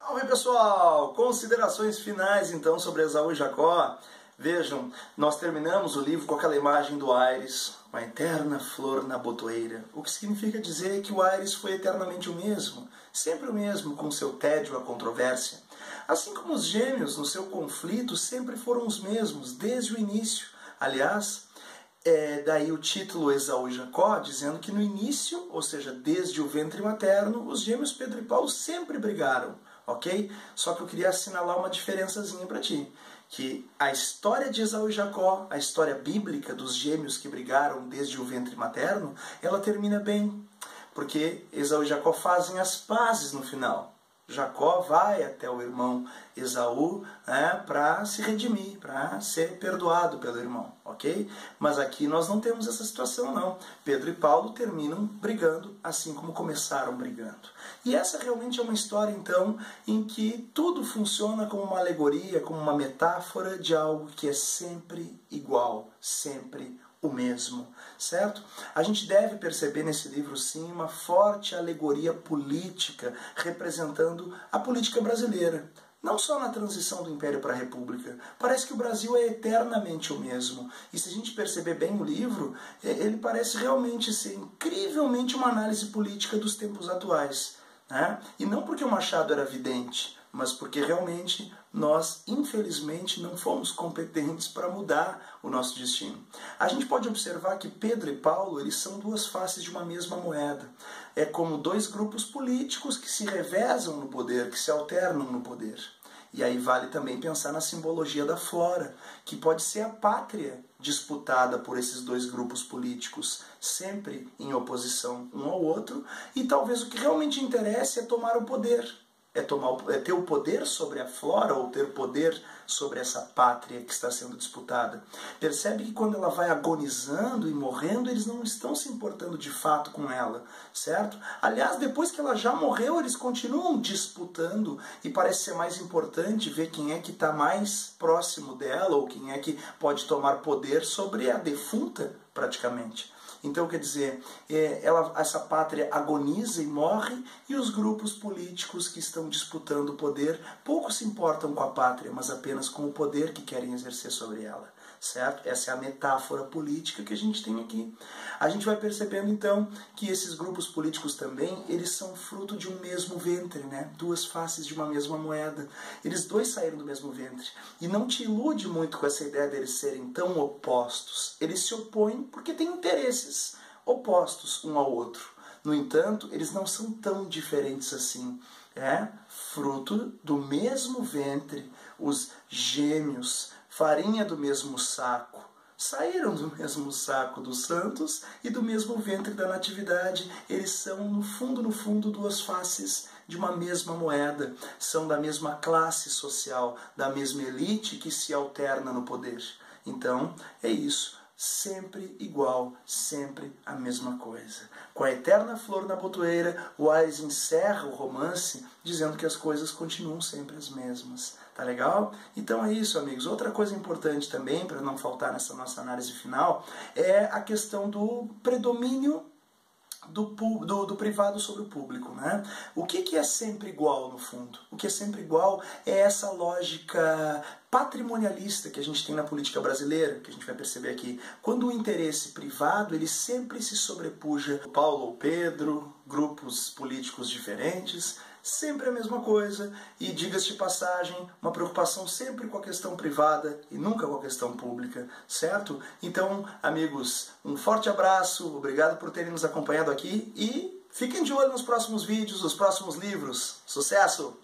Oi pessoal, considerações finais então sobre Esaú e Jacó. Vejam, nós terminamos o livro com aquela imagem do Aires, uma eterna flor na botoeira, o que significa dizer que o Aires foi eternamente o mesmo, sempre o mesmo, com seu tédio à controvérsia. Assim como os gêmeos, no seu conflito, sempre foram os mesmos, desde o início. Aliás, daí o título Esaú e Jacó, dizendo que no início, ou seja, desde o ventre materno, os gêmeos Pedro e Paulo sempre brigaram, ok? Só que eu queria assinalar uma diferençazinha para ti, que a história de Esaú e Jacó, a história bíblica dos gêmeos que brigaram desde o ventre materno, ela termina bem, porque Esaú e Jacó fazem as pazes no final. Jacó vai até o irmão Esaú para se redimir, para ser perdoado pelo irmão, ok? Mas aqui nós não temos essa situação não. Pedro e Paulo terminam brigando assim como começaram brigando. E essa realmente é uma história então em que tudo funciona como uma alegoria, como uma metáfora de algo que é sempre igual, sempre o mesmo, certo? A gente deve perceber nesse livro, sim, uma forte alegoria política representando a política brasileira. Não só na transição do Império para a República. Parece que o Brasil é eternamente o mesmo. E se a gente perceber bem o livro, ele parece realmente ser incrivelmente uma análise política dos tempos atuais, né? E não porque o Machado era vidente, mas porque realmente nós, infelizmente, não fomos competentes para mudar o nosso destino. A gente pode observar que Pedro e Paulo, eles são duas faces de uma mesma moeda. É como dois grupos políticos que se revezam no poder, que se alternam no poder. E aí vale também pensar na simbologia da flora, que pode ser a pátria disputada por esses dois grupos políticos, sempre em oposição um ao outro, e talvez o que realmente interessa é tomar o poder. É ter o poder sobre a flora ou ter poder sobre essa pátria que está sendo disputada. Percebe que quando ela vai agonizando e morrendo, eles não estão se importando de fato com ela, certo? Aliás, depois que ela já morreu, eles continuam disputando e parece ser mais importante ver quem é que está mais próximo dela ou quem é que pode tomar poder sobre a defunta, praticamente. Então, quer dizer, essa pátria agoniza e morre, e os grupos políticos que estão disputando o poder pouco se importam com a pátria, mas apenas com o poder que querem exercer sobre ela, certo? Essa é a metáfora política que a gente tem aqui. A gente vai percebendo, então, que esses grupos políticos também, eles são fruto de um mesmo ventre, né? Duas faces de uma mesma moeda. Eles dois saíram do mesmo ventre. E não te ilude muito com essa ideia deles serem tão opostos. Eles se opõem porque têm interesses opostos um ao outro. No entanto, eles não são tão diferentes assim. É fruto do mesmo ventre, os gêmeos, farinha do mesmo saco. Saíram do mesmo saco dos santos e do mesmo ventre da natividade. Eles são, no fundo, duas faces de uma mesma moeda. São da mesma classe social, da mesma elite que se alterna no poder. Então, é isso. Sempre igual, sempre a mesma coisa. Com a eterna flor na botoeira, o Aires encerra o romance dizendo que as coisas continuam sempre as mesmas. Tá legal? Então é isso, amigos. Outra coisa importante também, para não faltar nessa nossa análise final, é a questão do predomínio do privado sobre o público, né? O que é sempre igual, no fundo? O que é sempre igual é essa lógica patrimonialista que a gente tem na política brasileira, que a gente vai perceber aqui. Quando o interesse privado, ele sempre se sobrepuja. Paulo ou Pedro, grupos políticos diferentes, sempre a mesma coisa, e diga-se de passagem, uma preocupação sempre com a questão privada e nunca com a questão pública, certo? Então, amigos, um forte abraço, obrigado por terem nos acompanhado aqui e fiquem de olho nos próximos vídeos, nos próximos livros. Sucesso!